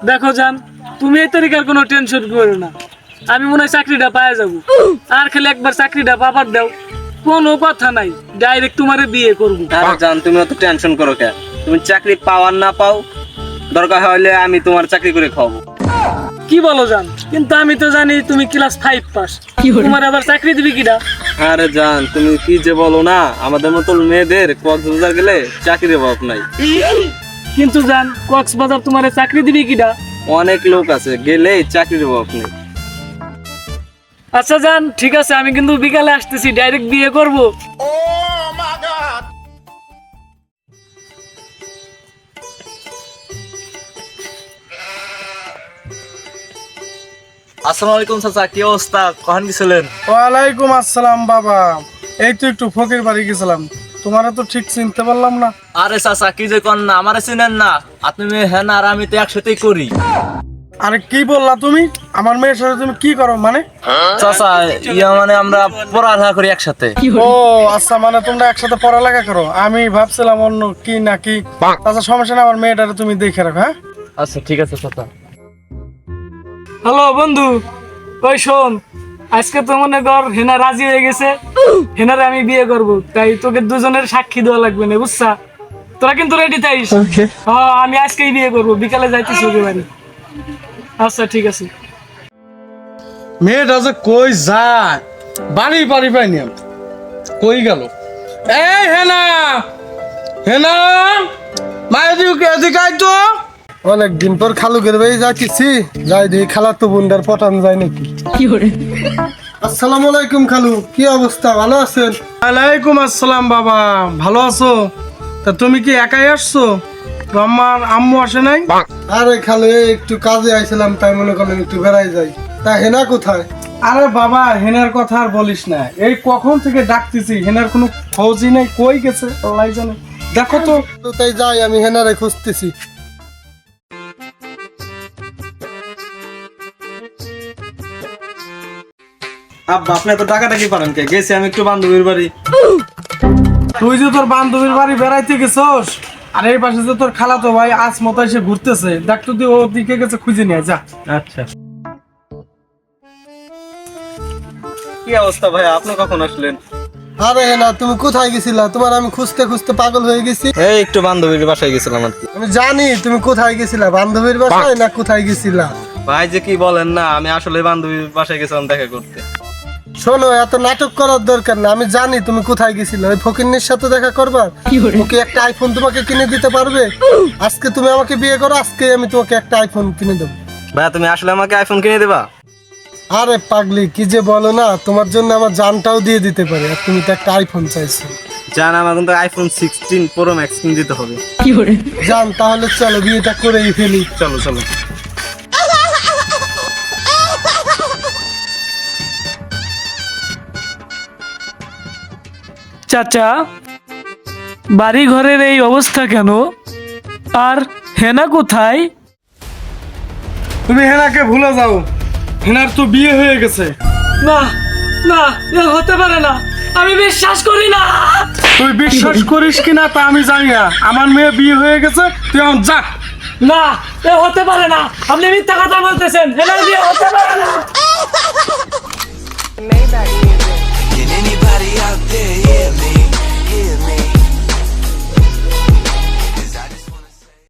দেখো জান, তুমি এই তরিকার কোনো টেনশন করো না। আমি মনে হয় চাকরিটা পাওয়া যাবো। আর খালি একবার চাকরিটা পাবার দাও, কোনো কথা নাই, ডাইরেক্ট তোমারে বিয়ে করবো। আরে জান, তুমি অত টেনশন করো কেন? তুমি চাকরি পাও আর না পাও, দরকার হলে আমি তোমার চাকরি করে খাওয়াবো। কি বলো জান? কিন্তু আমি তো জানি তুমি ক্লাস 5 পাস, তোমার আবার চাকরি দিবি কিনা? আরে জান, তুমি কি যে বলো না, আমাদের মতো মেয়েদের কক্সবাজার গেলে চাকরির অভাব নাই। কিন্তু জান, কক্সবাজার তোমারে চাকরি দিবি কিনা? অনেক লোক আছে, গেলেই চাকরির অভাব নেই। আচ্ছা জান, ঠিক আছে, আমি কিন্তু বিকালে আসতেছি, ডাইরেক্ট বিয়ে করব। আসসালামু আলাইকুম চাচা, কি অবস্থা? কখন গেছিলেন? ওয়ালাইকুম আসসালাম বাবা। এই তো একটু ফকির বাড়ি গেছিলাম, তোমারা তো ঠিক চিনতে পারলাম না। আরে চাচা, কি যে কন না, আমারে চিনেন না? আপনি হ্যাঁ না আর আমি তো একসাথেই করি। আরে কি বললা তুমি? আমার মেয়ের সাথে তুমি কি করো মানে? চাচা, মানে আমরা পড়ালেখা করি একসাথে। ও আচ্ছা, মানে তোমরা একসাথে পড়ালেখা করো। আমি ভাবছিলাম অন্য কি না কি। আচ্ছা সমস্যা না, আমার মেয়েটারে তুমি দেখে রাখো। হ্যাঁ আচ্ছা ঠিক আছে চাচা। হ্যালো বন্ধু, ওই শোন, আজকে তো মনে কর হেনা রাজি হয়ে গেছে, হেনারে আমি বিয়ে করব, তাই তোকে দুজনের সাক্ষী দেওয়া লাগবে না, বুঝছা? তোরা কিন্তু রেডি থাইস। হ্যাঁ, আমি আজকেই বিয়ে করব, বিকালে যাইতেছি ওকে বাড়ি। আচ্ছা ঠিক আছে। মেয়েটা যে কই যায়, বাড়ি বাড়ি পাইনি আমি। কই গেল? এই হেনা, হেনা মায়ের এদিকে আয় তো। অনেকদিন পর খালুকের বাড়ি যাচ্ছি, যাই দেখি খালা তো বোনটার পটান যায় নাকি। আসসালামু আলাইকুম খালু, কি অবস্থা? ভালো আছেন? ওয়ালাইকুম আসসালাম বাবা, ভালো আছো? তা তুমি কি একাই আসছো? আমার আম্মু আসে নাই? আরে খালু, একটু কাজে আইছিলাম, তাই মনে করলাম একটু বেড়াই যাই। তা হেনা কোথায়? আরে বাবা, হেনার কথা আর বলিস না, এই কখন থেকে ডাকতেছি, হেনার কোনো খোঁজই নাই, কই গেছে আল্লাহ জানে। দেখো তো। তাই যাই, আমি হেনারে খুঁজতেছি। আব্বা, আপনি তো টাকাটাকি পারেন কে? গেছি আমি একটু বান্ধবীর বাড়ি। তুই যে তোর বান্ধবীর বাড়ি বেড়াইতে গেছস, আর এই পাশে যে তোর খালাতো ভাই আজ মতো এসে ঘুরতেছে, দেখ তো তুই ওর দিকে গেছে, খুঁজে নিয়ে যা। আচ্ছা। কি অবস্থা ভাই, আপনি কখন আসলেন? আরে না, তুমি কোথায় গেছিলা? তোমার আমি খুঁজতে খুঁজতে পাগল হয়ে গেছি। এই একটু বান্ধবীর বাসায় গেছিলাম আর কি। আমি জানি তুমি কোথায় গেছিলা, বান্ধবীর বাসায় না কোথায় গেছিলা। ভাই যে কি বলেন না, আমি আসলে বান্ধবীর বাসায় গেছিলাম দেখা করতে। শোনো, এত নাটক করার দরকার না, আমি জানি তুমি কোথায় গেছিলে। ওই ফকিন্নির সাথে দেখা করবার, ওকে একটা আইফোন তোমাকে কিনে দিতে পারবে? আজকে তুমি আমাকে বিয়ে করো, আজকে আমি তোমাকে একটা আইফোন কিনে দেবো। ভাই তুমি আসলে আমাকে আইফোন কিনে দেবা? আরে পাগলি, কি যে বলো না, তোমার জন্য আমার জানটাও দিয়ে দিতে পারে, আর তুমি তো একটা আইফোন চাইছো। জান, আমার কিন্তু আইফোন 16 প্রো ম্যাক্স কিনে দিতে হবে। জান, তাহলে চলো বিয়েটা করেই ফেলি। চলো চলো। চাচা, বাড়ি ঘরের এই অবস্থা কেন? আর হেনা কোথায়? তুমি হেনাকে ভুলে যাও, হেনার তো বিয়ে হয়ে গেছে। না না, এ হতে পারে না, আমি বিশ্বাস করি না। তুই বিশ্বাস করিস কিনা তা আমি জানি না, আমার মেয়ে বিয়ে হয়ে গেছে, তুই এখন যা। না, এ হতে পারে না, আপনি মিথ্যা কথা বলতেছেন, হেনার বিয়ে হতে পারে না। Can anybody out there hear me?